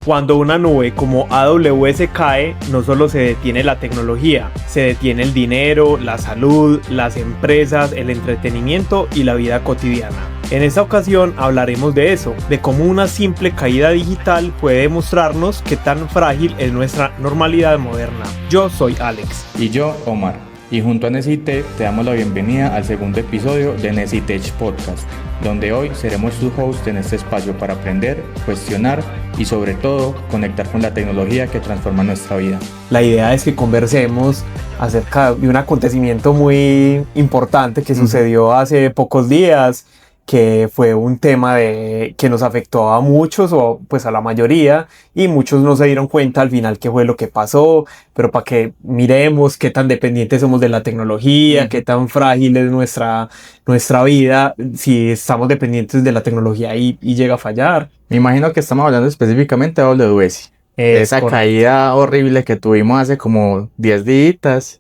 Cuando una nube como AWS cae, no solo se detiene la tecnología, se detiene el dinero, la salud, las empresas, el entretenimiento y la vida cotidiana. En esta ocasión hablaremos de eso, de cómo una simple caída digital puede demostrarnos qué tan frágil es nuestra normalidad moderna. Yo soy Alex. Y yo, Omar. Y junto a Necitech te damos la bienvenida al segundo episodio de Necitech Podcast, donde hoy seremos sus hosts en este espacio para aprender, cuestionar y sobre todo conectar con la tecnología que transforma nuestra vida. La idea es que conversemos acerca de un acontecimiento muy importante que sucedió hace pocos días, que fue un tema que nos afectó a muchos o pues a la mayoría, y muchos no se dieron cuenta al final qué fue lo que pasó, pero para que miremos qué tan dependientes somos de la tecnología, qué tan frágil es nuestra vida si estamos dependientes de la tecnología y llega a fallar. Me imagino que estamos hablando específicamente de AWS. Esa caída horrible que tuvimos hace como 10 días.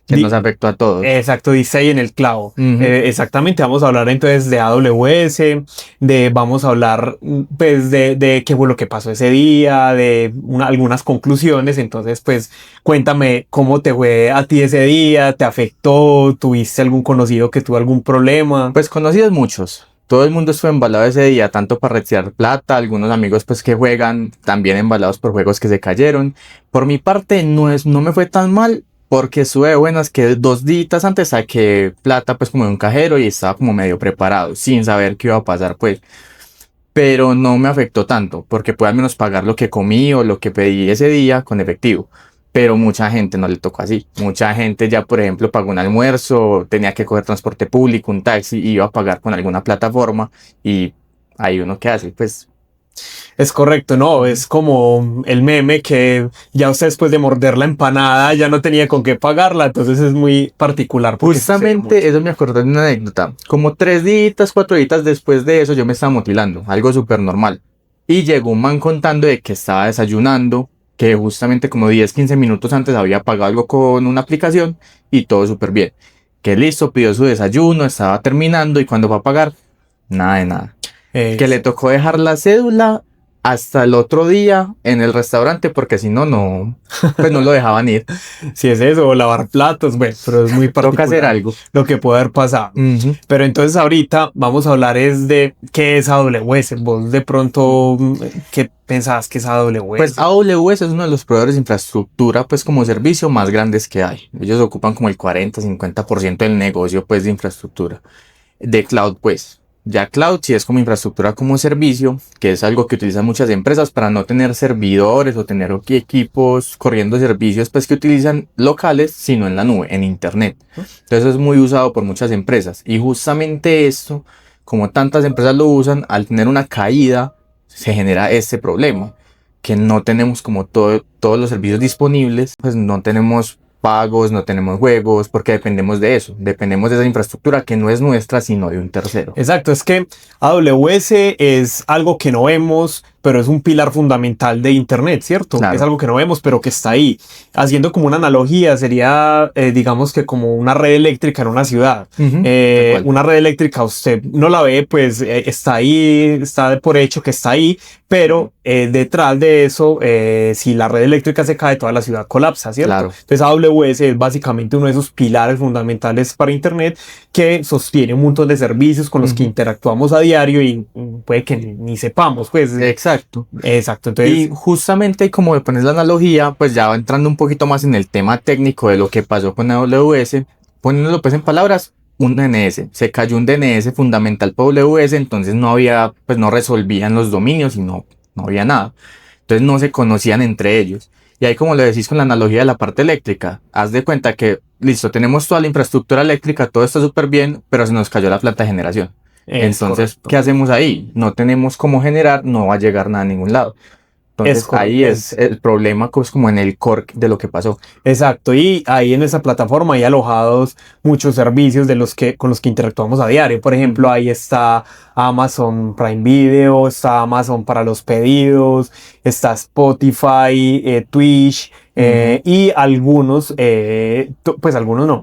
Que nos afectó a todos. Exacto, dice ahí en el clavo. Exactamente, vamos a hablar entonces de AWS, vamos a hablar pues de qué fue lo que pasó ese día, algunas conclusiones. Entonces pues cuéntame cómo te fue a ti ese día, ¿te afectó? ¿Tuviste algún conocido que tuvo algún problema? Pues conocidos muchos. Todo el mundo estuvo embalado ese día, tanto para retirar plata, algunos amigos pues que juegan también embalados por juegos que se cayeron. Por mi parte no me fue tan mal, porque estuve de buenas que 2 días antes saqué plata pues como de un cajero y estaba como medio preparado, sin saber qué iba a pasar pues. Pero no me afectó tanto, porque pude al menos pagar lo que comí o lo que pedí ese día con efectivo. Pero mucha gente no le tocó así. Mucha gente ya, por ejemplo, pagó un almuerzo, tenía que coger transporte público, un taxi, y iba a pagar con alguna plataforma. Y ahí uno qué hace, pues. Es correcto, ¿no? Es como el meme que ya usted después de morder la empanada ya no tenía con qué pagarla, entonces es muy particular. Justamente eso me acordé de una anécdota. Como 3 días, 4 días después de eso yo me estaba mutilando, algo súper normal. Y llegó un man contando de que estaba desayunando, que justamente como 10, 15 minutos antes había pagado algo con una aplicación y todo súper bien. Que listo, pidió su desayuno, estaba terminando y cuando fue a pagar, nada de nada. Que le tocó dejar la cédula hasta el otro día en el restaurante porque si no, pues no lo dejaban ir. Si es eso, o lavar platos, bueno, pero es muy particular. Toca hacer algo. Lo que puede haber pasado. Pero entonces ahorita vamos a hablar es de qué es AWS. Vos de pronto, ¿qué pensabas que es AWS? Pues AWS es uno de los proveedores de infraestructura pues como servicio más grandes que hay. Ellos ocupan como el 40-50% del negocio pues de infraestructura. De cloud pues. Ya cloud sí es como infraestructura como servicio, que es algo que utilizan muchas empresas para no tener servidores o tener equipos corriendo servicios pues que utilizan locales, sino en la nube, en internet. Entonces es muy usado por muchas empresas. Y justamente esto, como tantas empresas lo usan, al tener una caída se genera este problema, que no tenemos como todos los servicios disponibles, pues no tenemos pagos, no tenemos juegos, porque dependemos de eso, dependemos de esa infraestructura que no es nuestra, sino de un tercero. Exacto, es que AWS es algo que no vemos, pero es un pilar fundamental de Internet, ¿cierto? Claro. Es algo que no vemos, pero que está ahí. Haciendo como una analogía, sería, digamos que como una red eléctrica en una ciudad. Una red eléctrica usted no la ve, pues está ahí, está por hecho que está ahí, pero detrás de eso, si la red eléctrica se cae, toda la ciudad colapsa, ¿cierto? Claro. Entonces AWS es básicamente uno de esos pilares fundamentales para Internet que sostiene un montón de servicios con los que interactuamos a diario y puede que ni sepamos, pues. Exacto. Entonces, y justamente como me pones la analogía, pues ya va entrando un poquito más en el tema técnico de lo que pasó con AWS, poniéndolo pues en palabras, un DNS, se cayó un DNS fundamental para AWS, entonces no resolvían los dominios y no había nada, entonces no se conocían entre ellos. Y ahí como lo decís con la analogía de la parte eléctrica, haz de cuenta que, listo, tenemos toda la infraestructura eléctrica, todo está súper bien, pero se nos cayó la planta de generación. Entonces, correcto. ¿Qué hacemos ahí? No tenemos cómo generar, no va a llegar nada a ningún lado. Entonces ahí es el problema, pues como en el core de lo que pasó. Exacto, y ahí en esa plataforma hay alojados muchos servicios con los que interactuamos a diario. Por ejemplo, ahí está Amazon Prime Video, está Amazon para los pedidos, está Spotify, Twitch, y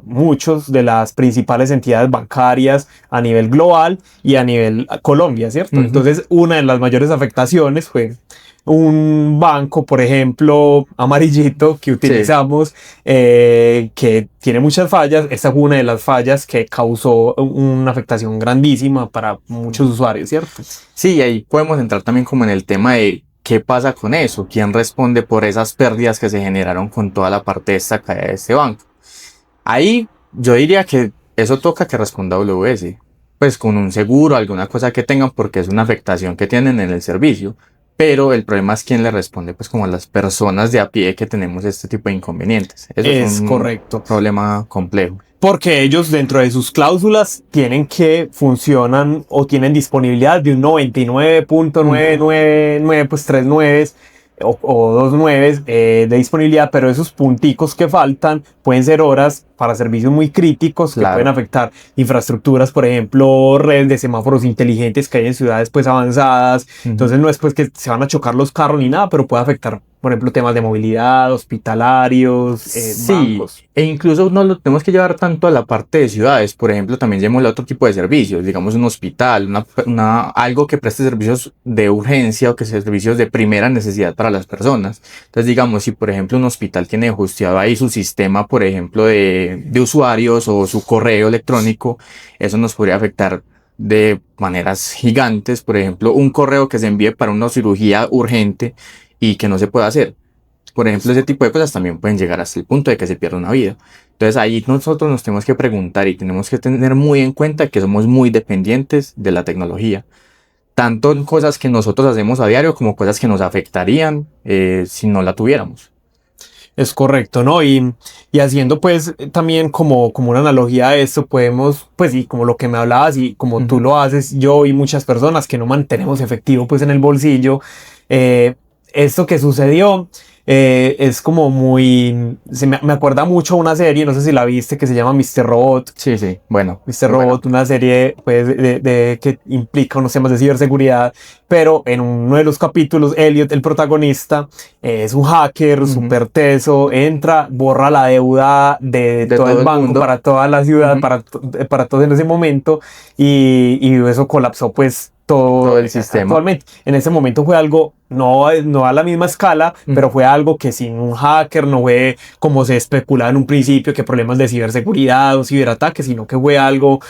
muchos de las principales entidades bancarias a nivel global y a nivel Colombia, ¿cierto? Entonces, una de las mayores afectaciones fue un banco, por ejemplo, amarillito que utilizamos, que tiene muchas fallas. Esta fue una de las fallas que causó una afectación grandísima para muchos usuarios, ¿cierto? Sí, ahí podemos entrar también como en el tema de qué pasa con eso, quién responde por esas pérdidas que se generaron con toda la parte de esta caída de este banco. Ahí yo diría que eso toca que responda AWS, pues con un seguro, alguna cosa que tengan, porque es una afectación que tienen en el servicio. Pero el problema es quién le responde, pues como a las personas de a pie que tenemos este tipo de inconvenientes. Eso es un correcto. problema complejo. Porque ellos dentro de sus cláusulas tienen que funcionan o tienen disponibilidad de un 99.999, pues 39 o 29 de disponibilidad, pero esos punticos que faltan pueden ser horas para servicios muy críticos que pueden afectar infraestructuras, por ejemplo, redes de semáforos inteligentes que hay en ciudades pues avanzadas. Entonces no es pues que se van a chocar los carros ni nada, pero puede afectar, por ejemplo, temas de movilidad, hospitalarios, bancos. E incluso no lo tenemos que llevar tanto a la parte de ciudades. Por ejemplo, también llevémosle a otro tipo de servicios, digamos un hospital, algo que preste servicios de urgencia o que sea servicios de primera necesidad para las personas. Entonces, digamos, si por ejemplo un hospital tiene hosteado ahí su sistema, por ejemplo, de usuarios o su correo electrónico, eso nos podría afectar de maneras gigantes. Por ejemplo, un correo que se envíe para una cirugía urgente y que no se pueda hacer. Por ejemplo, ese tipo de cosas también pueden llegar hasta el punto de que se pierda una vida. Entonces ahí nosotros nos tenemos que preguntar y tenemos que tener muy en cuenta que somos muy dependientes de la tecnología. Tanto en cosas que nosotros hacemos a diario como cosas que nos afectarían si no la tuviéramos. Es correcto, ¿no? Y haciendo pues también como una analogía a esto, podemos, pues y como lo que me hablabas y como tú lo haces, yo y muchas personas que no mantenemos efectivo pues en el bolsillo, esto que sucedió es como muy... me acuerda mucho a una serie, no sé si la viste, que se llama Mr. Robot. Sí, sí, bueno. Mr. Robot, una serie pues, que implica unos temas de ciberseguridad, pero en uno de los capítulos, Elliot, el protagonista, es un hacker súper teso, entra, borra la deuda de todo el banco mundo, para toda la ciudad, para todos en ese momento, y eso colapsó pues todo el sistema. Actualmente, en ese momento fue algo, no a la misma escala, pero fue algo que sin un hacker no fue como se especulaba en un principio, que problemas de ciberseguridad o ciberataques, sino que fue algo,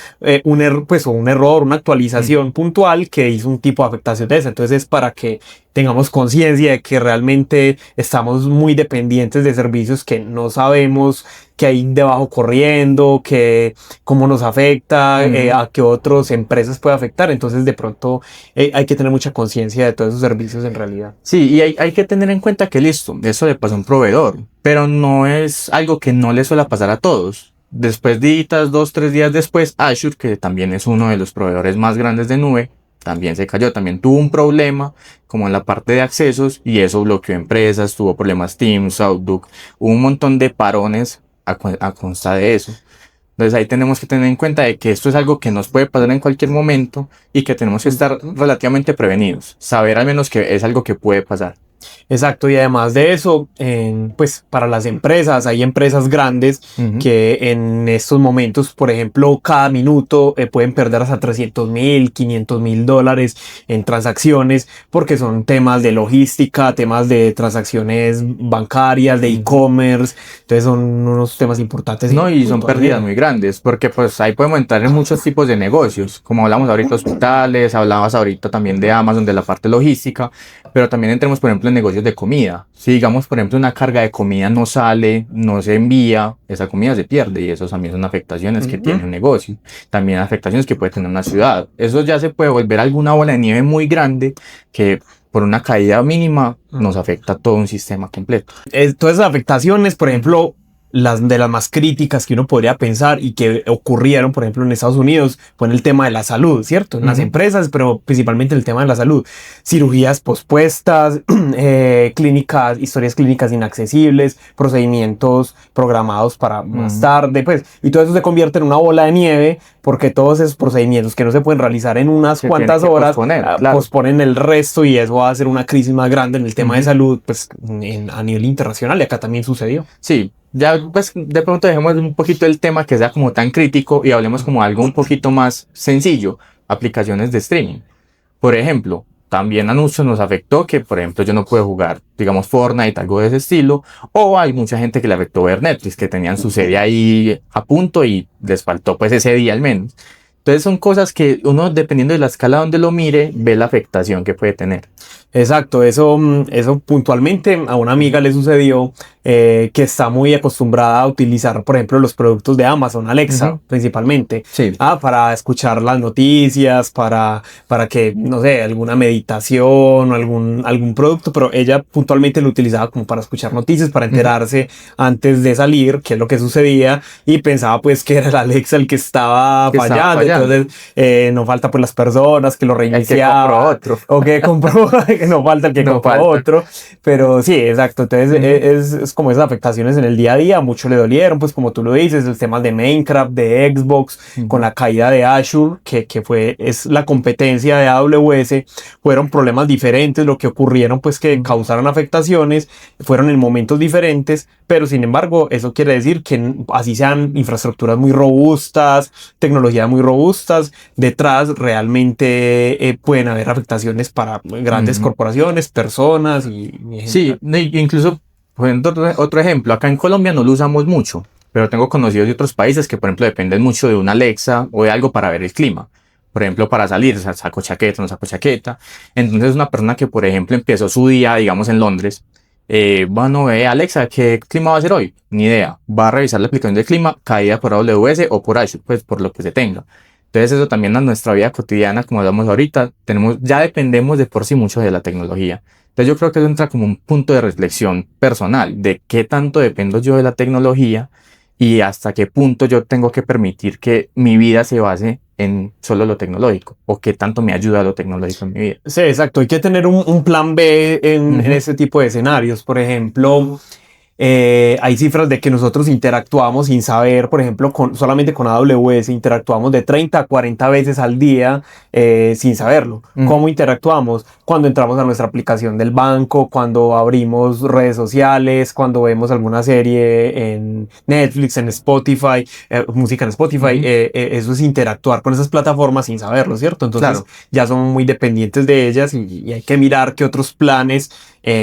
un error, una actualización puntual que hizo un tipo de afectación de esa. Entonces es para que tengamos conciencia de que realmente estamos muy dependientes de servicios que no sabemos que hay debajo corriendo, que cómo nos afecta, a qué otras empresas puede afectar. Entonces de pronto hay que tener mucha conciencia de todos esos servicios en realidad. Sí, y hay que tener en cuenta que listo, eso le pasa a un proveedor, pero no es algo que no le suele pasar a todos. Después de 2-3 días después, Azure, que también es uno de los proveedores más grandes de nube, también se cayó, también tuvo un problema como en la parte de accesos y eso bloqueó empresas, tuvo problemas Teams, Outlook, hubo un montón de parones a consta de eso. Entonces ahí tenemos que tener en cuenta de que esto es algo que nos puede pasar en cualquier momento y que tenemos que estar relativamente prevenidos, saber al menos que es algo que puede pasar. Exacto, y además de eso, pues para las empresas, hay empresas grandes que en estos momentos, por ejemplo, cada minuto pueden perder hasta $300,000, $500,000 en transacciones, porque son temas de logística, temas de transacciones bancarias, de e-commerce. Entonces son unos temas importantes. No, y son pérdidas muy grandes, porque pues ahí podemos entrar en muchos tipos de negocios, como hablamos ahorita hospitales, hablabas ahorita también de Amazon, de la parte logística, pero también entremos por ejemplo en negocios de comida. Si digamos por ejemplo una carga de comida no sale, no se envía, esa comida se pierde y eso también son afectaciones que tiene un negocio, también afectaciones que puede tener una ciudad. Eso ya se puede volver alguna bola de nieve muy grande que por una caída mínima nos afecta todo un sistema completo. Todas esas afectaciones, por ejemplo, las de las más críticas que uno podría pensar y que ocurrieron, por ejemplo, en Estados Unidos, fue en el tema de la salud, ¿cierto? En las empresas, pero principalmente en el tema de la salud. Cirugías pospuestas, historias clínicas inaccesibles, procedimientos programados para más tarde, pues, y todo eso se convierte en una bola de nieve porque todos esos procedimientos que no se pueden realizar en unas cuantas horas posponen el resto y eso va a ser una crisis más grande en el tema de salud, pues, a nivel internacional, y acá también sucedió. Sí. Ya pues de pronto dejemos un poquito el tema que sea como tan crítico y hablemos como algo un poquito más sencillo, aplicaciones de streaming. Por ejemplo, también a nosotros nos afectó que, por ejemplo, yo no pude jugar, digamos, Fortnite, algo de ese estilo, o hay mucha gente que le afectó ver Netflix, que tenían su serie ahí a punto y les faltó pues ese día al menos. Entonces son cosas que uno, dependiendo de la escala donde lo mire, ve la afectación que puede tener. Exacto, eso puntualmente a una amiga le sucedió, que está muy acostumbrada a utilizar, por ejemplo, los productos de Amazon, Alexa, principalmente, Sí. para escuchar las noticias, para que, no sé, alguna meditación o algún producto, pero ella puntualmente lo utilizaba como para escuchar noticias, para enterarse antes de salir, qué es lo que sucedía, y pensaba pues que era el Alexa el que estaba fallando, entonces no falta pues las personas que lo reiniciaban, otro. o que compró, que no falta el que No compró falta. otro, pero sí, exacto, entonces es como esas afectaciones en el día a día, mucho le dolieron, pues como tú lo dices, el tema de Minecraft, de Xbox, con la caída de Azure, que es la competencia de AWS, fueron problemas diferentes, lo que ocurrieron pues que causaron afectaciones, fueron en momentos diferentes, pero sin embargo, eso quiere decir que así sean infraestructuras muy robustas, tecnologías muy robustas, detrás realmente pueden haber afectaciones para grandes corporaciones, personas y sí, incluso poniendo otro ejemplo, acá en Colombia no lo usamos mucho, pero tengo conocidos de otros países que, por ejemplo, dependen mucho de una Alexa o de algo para ver el clima. Por ejemplo, para salir, saco chaqueta, no saco chaqueta. Entonces, una persona que, por ejemplo, empezó su día, digamos, en Londres, bueno, Alexa, ¿qué clima va a ser hoy? Ni idea. Va a revisar la aplicación del clima, caída por AWS o por Azure, pues por lo que se tenga. Entonces, eso también en nuestra vida cotidiana, como hablamos ahorita, ya dependemos de por sí mucho de la tecnología. Entonces yo creo que eso entra como un punto de reflexión personal de qué tanto dependo yo de la tecnología y hasta qué punto yo tengo que permitir que mi vida se base en solo lo tecnológico o qué tanto me ayuda lo tecnológico en mi vida. sí, exacto. Hay que tener un plan B en ese tipo de escenarios. Por ejemplo, hay cifras de que nosotros interactuamos sin saber, por ejemplo, solamente con AWS interactuamos de 30 a 40 veces al día sin saberlo. ¿Cómo interactuamos? Cuando entramos a nuestra aplicación del banco, cuando abrimos redes sociales, cuando vemos alguna serie en Netflix, en Spotify, música en Spotify, eso es interactuar con esas plataformas sin saberlo, ¿cierto? Entonces ya somos muy dependientes de ellas y hay que mirar qué otros planes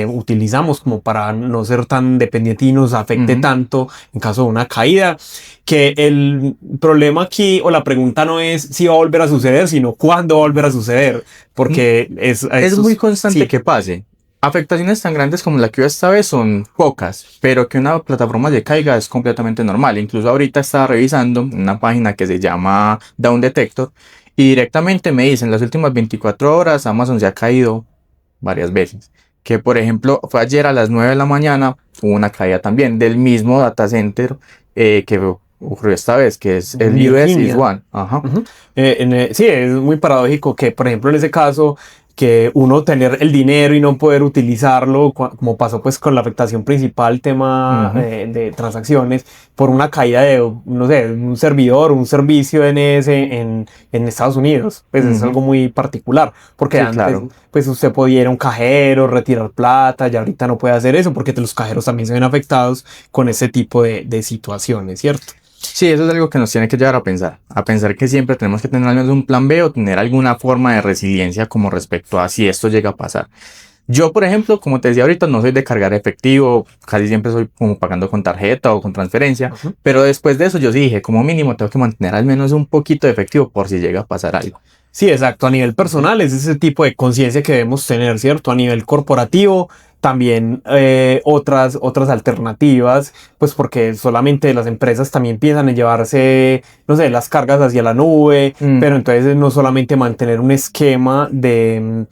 utilizamos como para no ser tan dependiente y nos afecte tanto en caso de una caída, que el problema aquí o la pregunta no es si va a volver a suceder, sino cuándo va a volver a suceder, porque es muy constante que pase. Afectaciones tan grandes como la que hubo esta vez son pocas, pero que una plataforma se caiga es completamente normal. Incluso ahorita estaba revisando una página que se llama Down Detector y directamente me dicen las últimas 24 horas Amazon se ha caído varias veces. Que por ejemplo fue ayer a las 9 de la mañana, hubo una caída también del mismo data center que ocurrió esta vez, que es el US is One. Ajá. Sí, es muy paradójico que, por ejemplo, en ese caso, que uno tener el dinero y no poder utilizarlo, como pasó pues con la afectación principal, tema de transacciones, por una caída de, no sé, un servidor, un servicio DNS en Estados Unidos. Pues es algo muy particular, porque antes pues usted podía ir a un cajero, retirar plata, y ahorita no puede hacer eso, porque los cajeros también se ven afectados con ese tipo de situaciones, ¿cierto? Sí, eso es algo que nos tiene que llevar a pensar que siempre tenemos que tener al menos un plan B o tener alguna forma de resiliencia como respecto a si esto llega a pasar. Yo, por ejemplo, como te decía ahorita, no soy de cargar efectivo, casi siempre soy como pagando con tarjeta o con transferencia, pero después de eso yo sí dije, como mínimo tengo que mantener al menos un poquito de efectivo por si llega a pasar algo. Sí, exacto. A nivel personal es ese tipo de conciencia que debemos tener, ¿cierto? A nivel corporativo también otras alternativas, pues porque solamente las empresas también piensan en llevarse, no sé, las cargas hacia la nube, pero entonces no solamente mantener un esquema de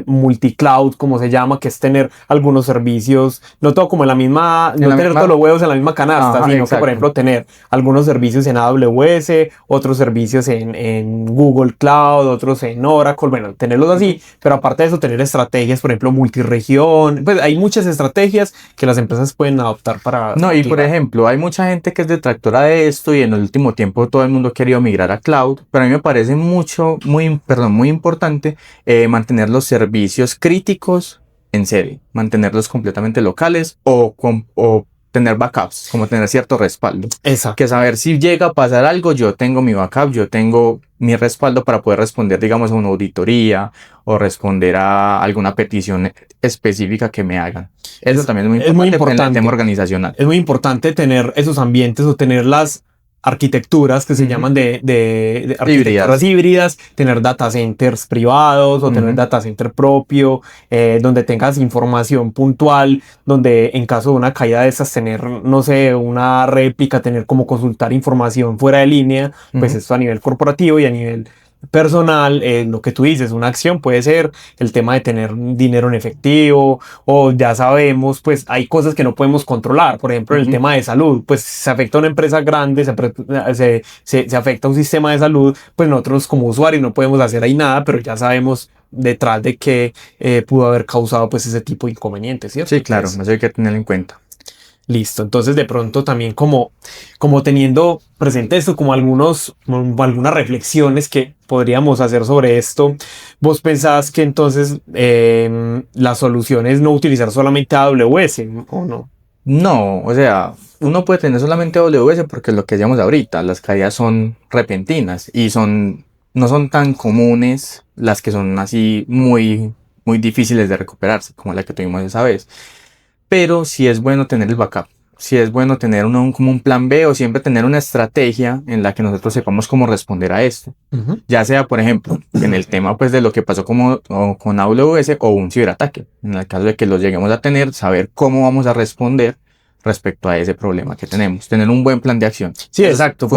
multicloud, como se llama, que es tener algunos servicios, no todo como en la misma, no tener todos los huevos en la misma canasta, sino que, por ejemplo, tener algunos servicios en AWS, otros servicios en Google Cloud, otros en Oracle, bueno, tenerlos así, pero aparte de eso, tener estrategias, por ejemplo, multirregión, pues hay muchas estrategias que las empresas pueden adoptar para... No, y por ejemplo, hay mucha gente que es detractora de esto y en el último tiempo todo el mundo ha querido migrar a cloud, pero a mí me parece muy importante mantener los servicios críticos en serie, mantenerlos completamente locales o tener backups, como tener cierto respaldo. Exacto. Que saber si llega a pasar algo, yo tengo mi backup, yo tengo mi respaldo para poder responder, digamos, a una auditoría o responder a alguna petición específica que me hagan. Eso también es muy importante en el tema organizacional. Es muy importante tener esos ambientes o tener las arquitecturas que se llaman de arquitecturas híbridas, tener data centers privados o tener data center propio, donde tengas información puntual, donde en caso de una caída de esas tener, no sé, una réplica, tener como consultar información fuera de línea, pues esto a nivel corporativo y a nivel personal. Lo que tú dices, una acción puede ser el tema de tener dinero en efectivo, o ya sabemos, pues hay cosas que no podemos controlar, por ejemplo el tema de salud, pues se afecta a una empresa grande, se afecta a un sistema de salud, pues nosotros como usuarios no podemos hacer ahí nada, pero ya sabemos detrás de qué pudo haber causado pues ese tipo de inconvenientes, ¿cierto? Sí, claro, eso hay que tenerlo en cuenta. Listo, entonces de pronto también como teniendo presente esto, como algunas reflexiones que podríamos hacer sobre esto, ¿vos pensás que entonces la solución es no utilizar solamente AWS o no? No, o sea, uno puede tener solamente AWS porque es lo que decíamos ahorita, las caídas son repentinas y no son tan comunes las que son así muy difíciles de recuperarse, como la que tuvimos esa vez. Pero sí es bueno tener el backup, sí es bueno tener como un plan B o siempre tener una estrategia en la que nosotros sepamos cómo responder a esto. Ya sea, por ejemplo, en el tema pues de lo que pasó con AWS o un ciberataque. En el caso de que lo lleguemos a tener, saber cómo vamos a responder respecto a ese problema que tenemos. Tener un buen plan de acción. Sí, exacto,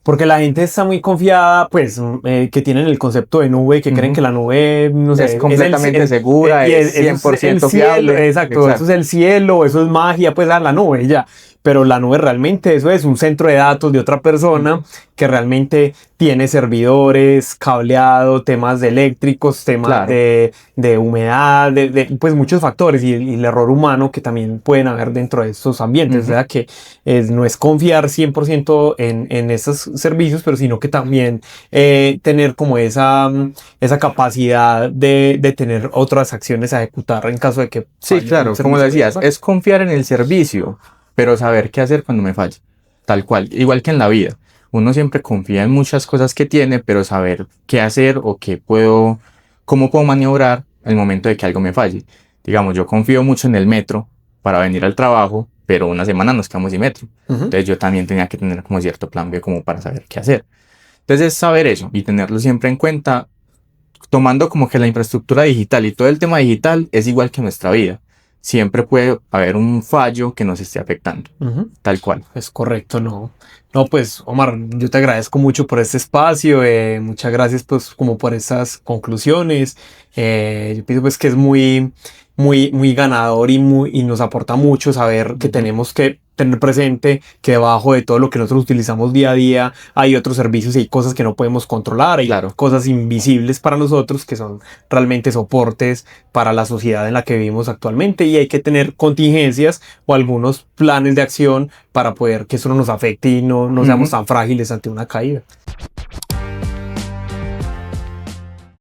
porque la gente está muy confiada, pues, que tienen el concepto de nube, que creen que la nube, no sé, es completamente segura, es 100% fiable. Exacto, eso es el cielo, eso es magia, pues, la nube, ya. Pero la nube realmente eso es un centro de datos de otra persona que realmente tiene servidores, cableado, temas de eléctricos, temas de humedad, pues muchos factores y el error humano que también pueden haber dentro de estos ambientes. O sea que no es confiar 100% en esos servicios, pero sino que también tener como esa capacidad de tener otras acciones a ejecutar en caso de que... Sí, claro, como decías, es confiar en el servicio, pero saber qué hacer cuando me falle, tal cual, igual que en la vida. Uno siempre confía en muchas cosas que tiene, pero saber qué hacer o cómo puedo maniobrar el momento de que algo me falle. Digamos, yo confío mucho en el metro para venir al trabajo, pero una semana nos quedamos sin metro. Entonces yo también tenía que tener como cierto plan B como para saber qué hacer. Entonces saber eso y tenerlo siempre en cuenta, tomando como que la infraestructura digital y todo el tema digital es igual que nuestra vida. Siempre puede haber un fallo que nos esté afectando, tal cual. Es correcto, no. No, pues Omar, yo te agradezco mucho por este espacio, muchas gracias pues como por esas conclusiones. Yo pienso pues que es muy ganador y nos aporta mucho saber que tenemos que tener presente que debajo de todo lo que nosotros utilizamos día a día hay otros servicios y hay cosas que no podemos controlar, hay cosas invisibles para nosotros que son realmente soportes para la sociedad en la que vivimos actualmente, y hay que tener contingencias o algunos planes de acción para poder que eso no nos afecte y no seamos tan frágiles ante una caída.